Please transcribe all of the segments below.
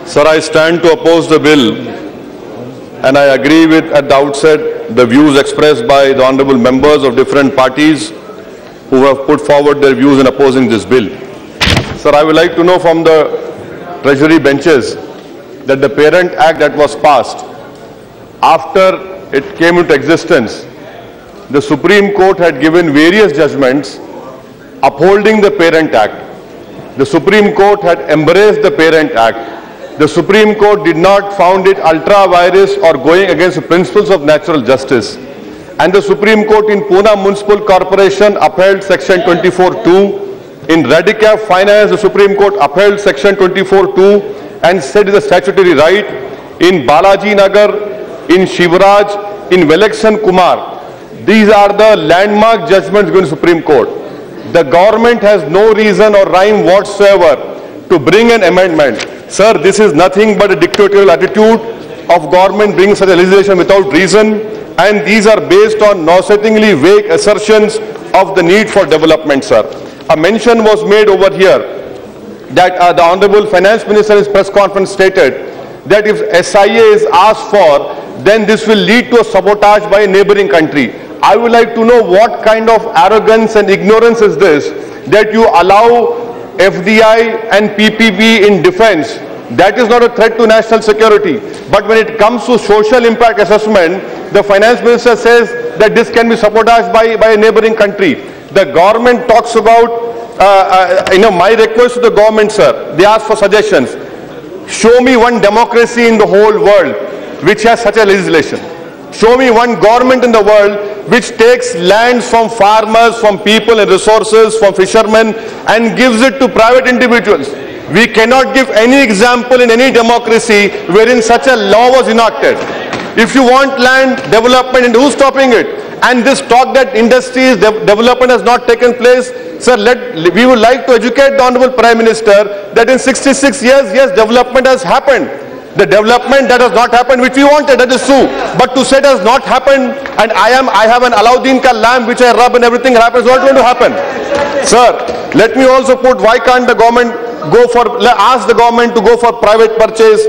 Sir, I stand to oppose the bill, and I agree with, at the outset, the views expressed by the honorable members of different parties who have put forward their views in opposing this bill. Sir, I would like to know from the Treasury benches that the Parent Act that was passed, after it came into existence, the Supreme Court had given various judgments upholding the Parent Act. The Supreme Court had embraced the Parent Act. The Supreme Court did not found it ultra-virus or going against the principles of natural justice. And the Supreme Court in Pune Municipal Corporation upheld Section 24(2). In Radicap Finance, the Supreme Court upheld Section 24(2) and said it is a statutory right. In Balaji Nagar, in Shivraj, in Velexan Kumar, these are the landmark judgments given to the Supreme Court. The government has no reason or rhyme whatsoever to bring an amendment. Sir, this is nothing but a dictatorial attitude of government bringing such a legislation without reason, and these are based on nauseatingly vague assertions of the need for development, sir. A mention was made over here that the Honorable Finance Minister in his press conference stated that if SIA is asked for, then this will lead to a sabotage by a neighboring country. I would like to know what kind of arrogance and ignorance is this, that you allow FDI and PPP in defense. That is not a threat to national security. But when it comes to social impact assessment, the Finance Minister says that this can be sabotaged by a neighboring country. The government talks about, my request to the government, sir, they ask for suggestions. Show me one democracy in the whole world which has such a legislation. Show me one government in the world which takes lands from farmers, from people and resources, from fishermen, and gives it to private individuals. We cannot give any example in any democracy wherein such a law was enacted. If you want land development, and who's stopping it? And this talk that industries development has not taken place, sir, we would like to educate the Honorable Prime Minister that in 66 years, yes, development has happened. The development that has not happened, which we wanted, that is true. But to say it has not happened, and I have an Alauddin ka lamp which I rub and everything happens, what's going to happen? Sir, let me also put, why can't the government ask the government to go for private purchase?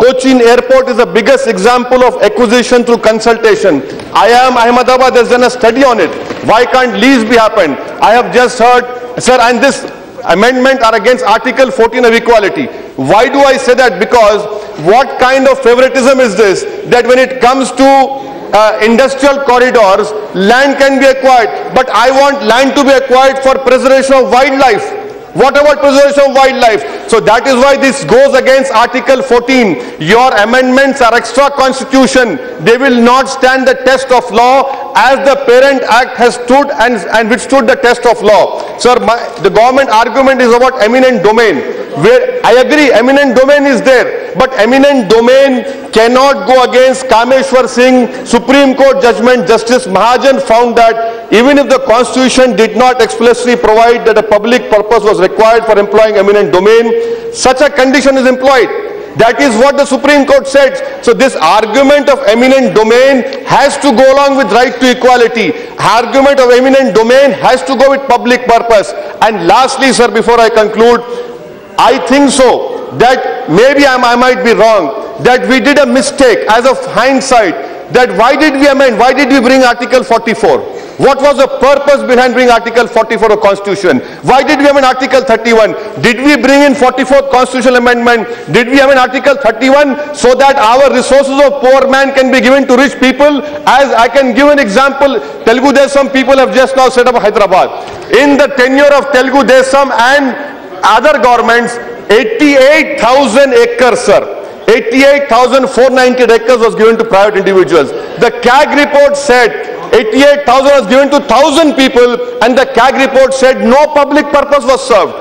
Cochin Airport is the biggest example of acquisition through consultation. Ahmedabad has done a study on it. Why can't lease be happened? I have just heard, sir, and this amendment are against Article 14 of equality. Why do I say that? Because what kind of favoritism is this, that when it comes to industrial corridors, land can be acquired, but I want land to be acquired for preservation of wildlife. What about preservation of wildlife? So that is why this goes against Article 14. Your amendments are extra constitution. They will not stand the test of law as the Parent Act has stood and withstood the test of law. Sir, the government argument is about eminent domain, where I agree eminent domain is there, but eminent domain cannot go against Kameshwar Singh Supreme Court judgment. Justice Mahajan found that even if the Constitution did not expressly provide that a public purpose was required for employing eminent domain, such a condition is employed. That is what the Supreme Court said. So this argument of eminent domain has to go along with right to equality. Argument of eminent domain has to go with public purpose. And lastly, sir, before I conclude, I think so that maybe I might be wrong, that we did a mistake as of hindsight, that why did we amend, why did we bring Article 44? What was the purpose behind bringing Article 44 of Constitution? Why did we amend Article 31? Did we bring in 44th Constitutional Amendment? Did we amend Article 31 so that our resources of poor man can be given to rich people? As I can give an example, Telugu Desam people have just now set up Hyderabad. In the tenure of Telugu Desam and other governments, 88,000 acres, sir. 88,490 acres was given to private individuals. The CAG report said 88,000 was given to 1,000 people, and the CAG report said no public purpose was served.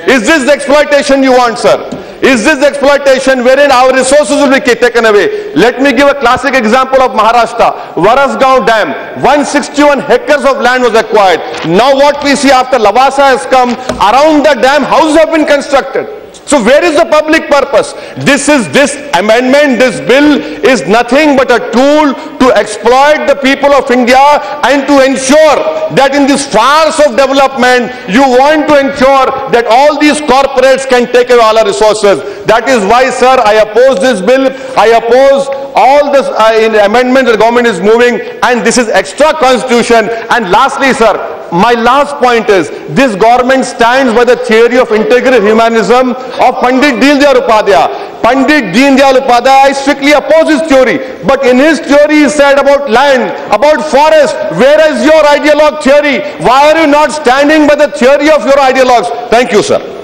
Is this the exploitation you want, sir? Is this the exploitation wherein our resources will be taken away? Let me give a classic example of Maharashtra. Varasgaon Dam, 161 hectares of land was acquired. Now what we see after Lavasa has come, around the dam, houses have been constructed. So where is the public purpose? This amendment, this bill is nothing but a tool to exploit the people of India and to ensure that in this farce of development, you want to ensure that all these corporates can take away all our resources. That is why, sir, I oppose this bill. I oppose all this amendments the government is moving, and this is extra constitution. And lastly, sir, my last point is, this government stands by the theory of integrative humanism of Pandit Deendayal Upadhyaya. Pandit Deendayal Upadhyaya strictly opposes theory, but in his theory he said about land, about forest. Where is your ideologue theory? Why are you not standing by the theory of your ideologues? Thank you, sir.